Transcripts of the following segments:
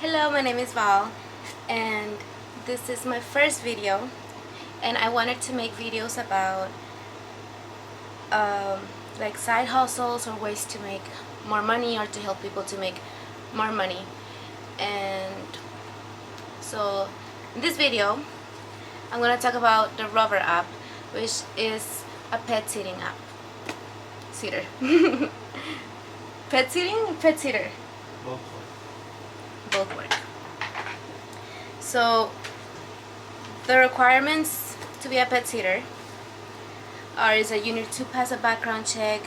Hello, my name is Val, and this is my first video, and I wanted to make videos about like side hustles or ways to make more money or to help people to make more money. And so in this video I'm going to talk about the Rover app, which is a pet sitting app. Sitter. Pet sitting? Pet sitter. Both work. So the requirements to be a pet sitter is that you need to pass a background check,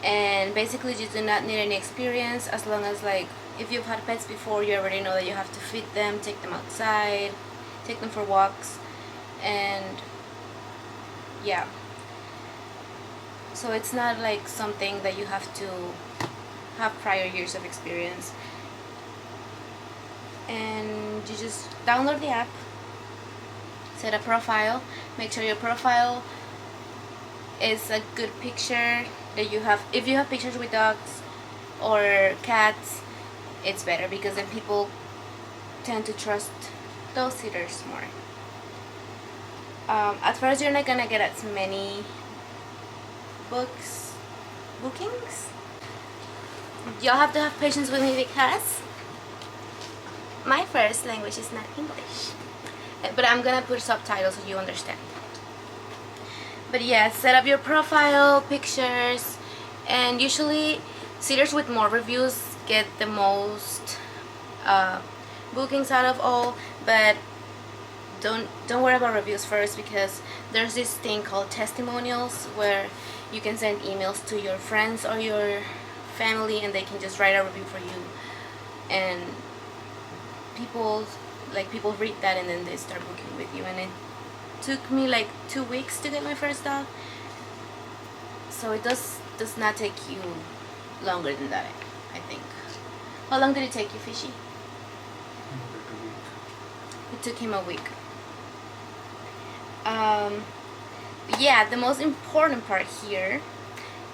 and basically you do not need any experience, as long as, like, if you've had pets before, you already know that you have to feed them, take them outside, take them for walks, and yeah. So it's not like something that you have to have prior years of experience. And you just download the app, set a profile, make sure your profile is a good picture that you have. If you have pictures with dogs or cats, it's better, because then people tend to trust those sitters more. At first you're not gonna get as many bookings. You'll have to have patience with me because my first language is not English, but I'm gonna put subtitles so you understand. But yeah, set up your profile, pictures, and usually sitters with more reviews get the most bookings out of all. But don't worry about reviews first, because there's this thing called testimonials, where you can send emails to your friends or your family and they can just write a review for you, and people read that and then they start booking with you. And it took me like 2 weeks to get my first dog, so it does not take you longer than that, I think. How long did it take you, Fishy? It took him a week. Yeah, the most important part here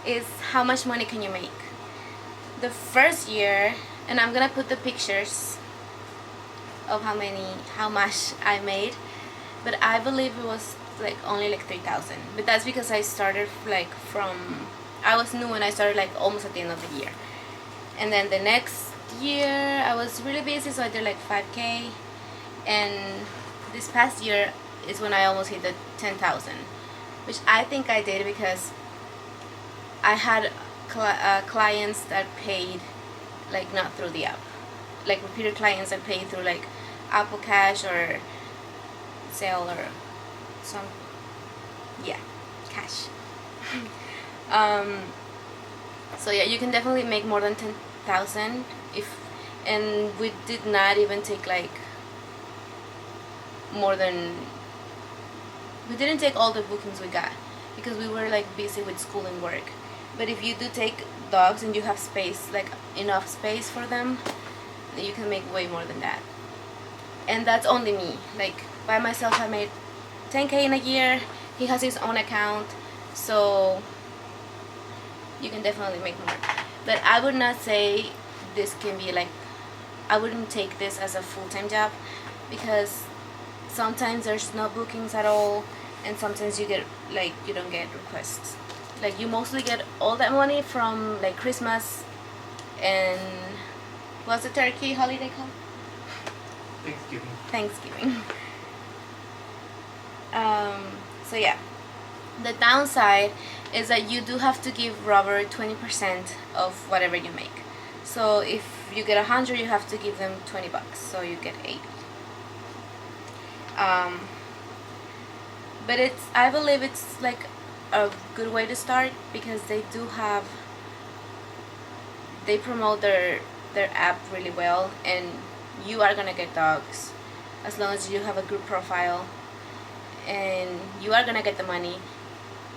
is how much money can you make. The first year, and I'm gonna put the pictures of how much I made, but I believe it was like only like 3,000. But that's because I started I was new and I started like almost at the end of the year. And then the next year I was really busy, so I did like 5K. And this past year is when I almost hit the 10,000, which I think I did because I had clients that paid like not through the app, like repeated clients that paid through like Apple Cash or Zelle or some, yeah, cash. So yeah, you can definitely make more than 10,000 and we did not even take like we didn't take all the bookings we got, because we were like busy with school and work. But if you do take dogs and you have space, like enough space for them, then you can make way more than that. And that's only me. Like by myself I made 10K in a year. He has his own account, so you can definitely make more. But I would not say this can be like, I wouldn't take this as a full-time job, because sometimes there's no bookings at all, and sometimes you don't get requests. Like you mostly get all that money from like Christmas and what's the turkey holiday called? Thanksgiving. So yeah, the downside is that you do have to give Rover 20% of whatever you make. So if you get 100, you have to give them $20, so you get 80. But I believe it's like a good way to start, because they promote their app really well, and you are gonna get dogs as long as you have a good profile, and you are gonna get the money,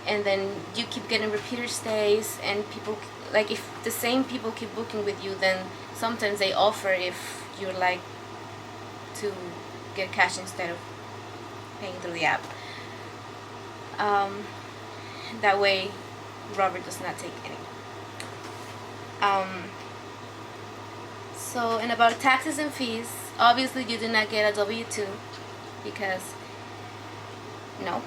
and then you keep getting repeater stays, and people, like, if the same people keep booking with you, then sometimes they offer if you like to get cash instead of paying through the app. That way Robert does not take any. So, and about taxes and fees, obviously you do not get a W-2 because no.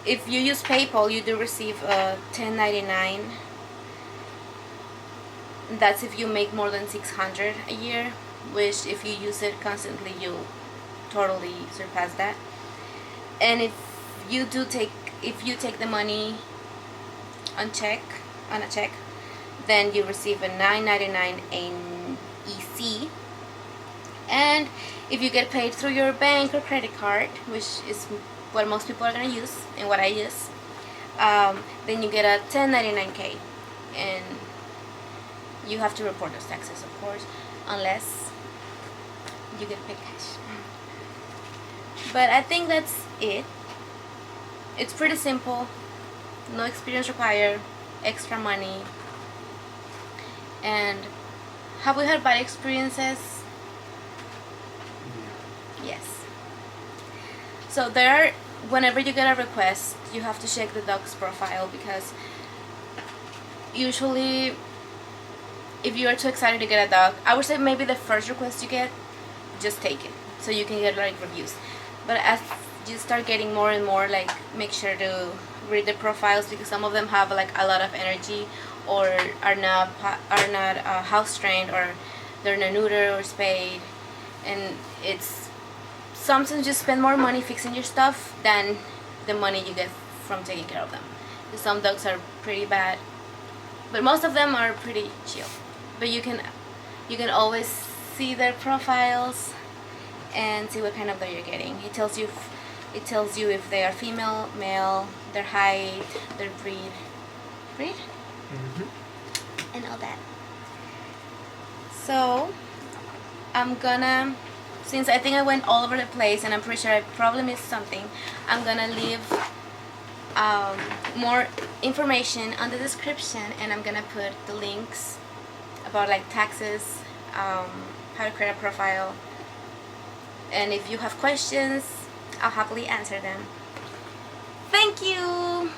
If you use PayPal, you do receive a 1099. That's if you make more than 600 a year, which if you use it constantly, you totally surpass that. And if you take the money on a check, then you receive a $9.99 in EC. And if you get paid through your bank or credit card, which is what most people are gonna use and what I use, then you get a 1099K, and you have to report those taxes, of course, unless you get paid cash. But I think that's it. It's pretty simple, no experience required, extra money. And have we had bad experiences? Yes. So whenever you get a request, you have to check the dog's profile, because usually if you are too excited to get a dog, I would say maybe the first request you get, just take it so you can get like reviews. But as you start getting more and more, like, make sure to read the profiles, because some of them have like a lot of energy, or are not house trained, or they're not neuter or spayed, and it's sometimes you spend more money fixing your stuff than the money you get from taking care of them. Some dogs are pretty bad, but most of them are pretty chill. But you can always see their profiles and see what kind of dog you're getting. It tells you if they are female, male, their height, their breed, and all that. So I'm gonna, since I think I went all over the place and I'm pretty sure I probably missed something, I'm gonna leave more information on the description, and I'm gonna put the links about like taxes, how to create a profile, and if you have questions, I'll happily answer them. Thank you!